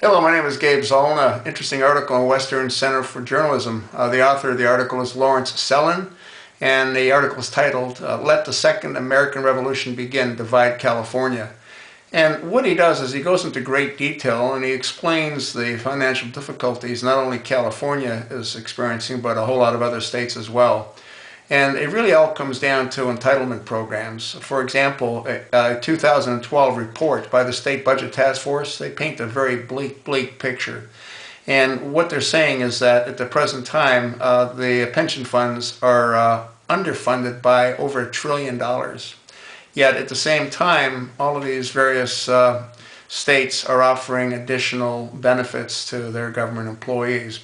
Hello, my name is Gabe Zollner. Interesting article on Western Center for Journalism. The author of the article is Lawrence Sellin, and the article is titled, Let the Second American Revolution Begin, Divide California. And what he does is he goes into great detail and he explains the financial difficulties not only California is experiencing, but a whole lot of other states as well. And it really all comes down to entitlement programs. For example, a 2012 report by the State Budget Task Force, they paint a very bleak picture. And what they're saying is that at the present time, the pension funds are underfunded by over $1 trillion. Yet at the same time, all of these various states are offering additional benefits to their government employees,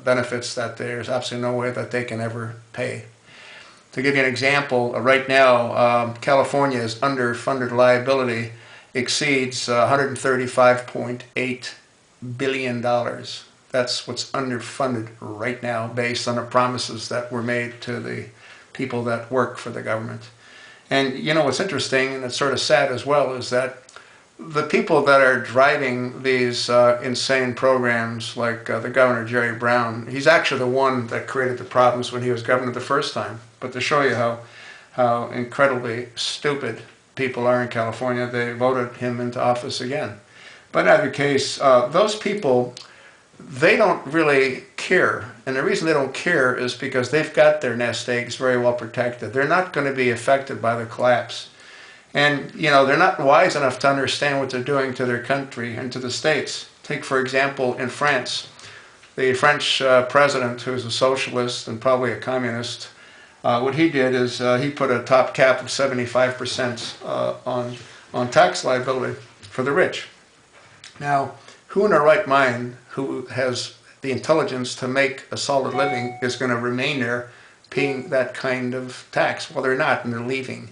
benefits that there's absolutely no way that they can ever pay. To give you an example, right now, California's underfunded liability exceeds $135.8 billion. That's what's underfunded right now based on the promises that were made to the people that work for the government. And you know what's interesting, and it's sort of sad as well, is that the people that are driving these insane programs, like the governor, Jerry Brown, he's actually the one that created the problems when he was governor the first time. But to show you how incredibly stupid people are in California, they voted him into office again. But in either case, those people, they don't really care. And the reason they don't care is because they've got their nest eggs very well protected. They're not going to be affected by the collapse. And, you know, they're not wise enough to understand what they're doing to their country and to the states. Take, for example, in France, the French president, who's a socialist and probably a communist, what he did is he put a top cap of 75% on tax liability for the rich. Now, who in their right mind, who has the intelligence to make a solid living, is going to remain there paying that kind of tax? Well, they're not, and they're leaving.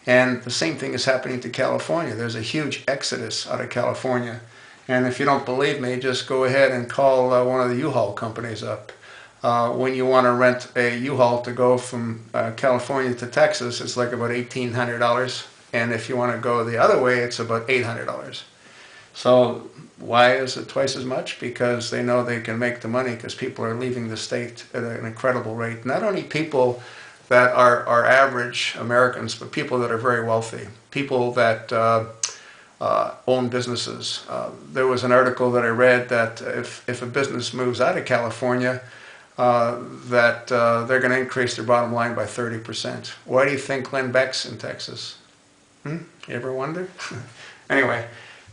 And the same thing is happening to California. There's a huge exodus out of California. And if you don't believe me, just go ahead and call one of the U-Haul companies up. When you want to rent a U-Haul to go from California to Texas, it's like about $1,800. And if you want to go the other way, it's about $800. So why is it twice as much? Because they know they can make the money because people are leaving the state at an incredible rate. Not only people that are average Americans, but people that are very wealthy, people that own businesses. There was an article that I read that if a business moves out of California, that they're going to increase their bottom line by 30%. Why do you think Glenn Beck's in Texas? You ever wonder? Anyway,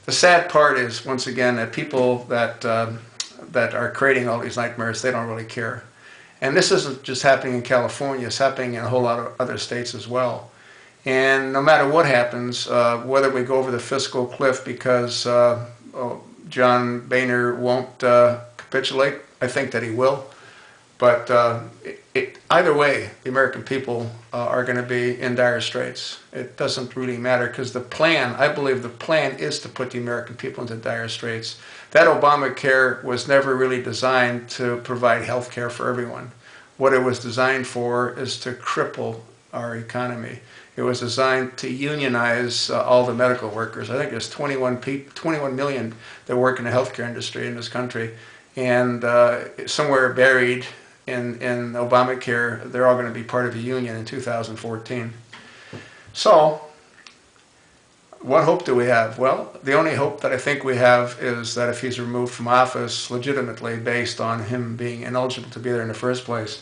the sad part is, once again, that people that are creating all these nightmares, they don't really care. And this isn't just happening in California, it's happening in a whole lot of other states as well. And no matter what happens, whether we go over the fiscal cliff because John Boehner won't capitulate, I think that he will. But either way, the American people are going to be in dire straits. It doesn't really matter because the plan, I believe the plan is to put the American people into dire straits. That Obamacare was never really designed to provide health care for everyone. What it was designed for is to cripple our economy. It was designed to unionize all the medical workers. I think there's 21 million that work in the healthcare industry in this country. And somewhere buried in Obamacare, they're all going to be part of a union in 2014. So, what hope do we have? Well, the only hope that I think we have is that if he's removed from office legitimately based on him being ineligible to be there in the first place.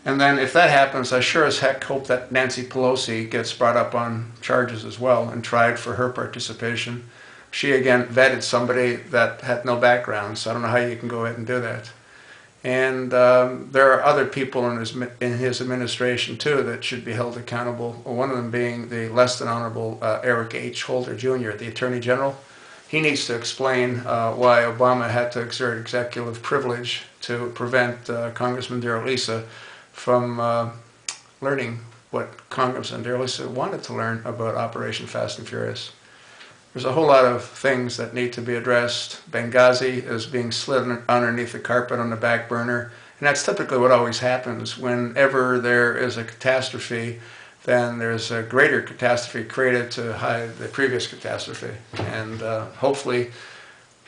And then if that happens, I sure as heck hope that Nancy Pelosi gets brought up on charges as well and tried for her participation. She again vetted somebody that had no background, so I don't know how you can go ahead and do that. And there are other people in his administration too that should be held accountable. One of them being the less than honorable Eric H. Holder Jr., the Attorney General. He needs to explain why Obama had to exert executive privilege to prevent Congressman Darrell Issa from learning what Congressman Darrell Issa wanted to learn about Operation Fast and Furious. There's a whole lot of things that need to be addressed. Benghazi is being slid underneath the carpet on the back burner. And that's typically what always happens. Whenever there is a catastrophe, then there's a greater catastrophe created to hide the previous catastrophe. And hopefully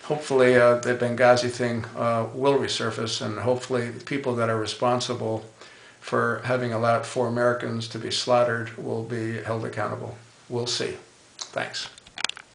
hopefully the Benghazi thing will resurface, and hopefully the people that are responsible for having allowed 4 Americans to be slaughtered will be held accountable. We'll see. Thanks.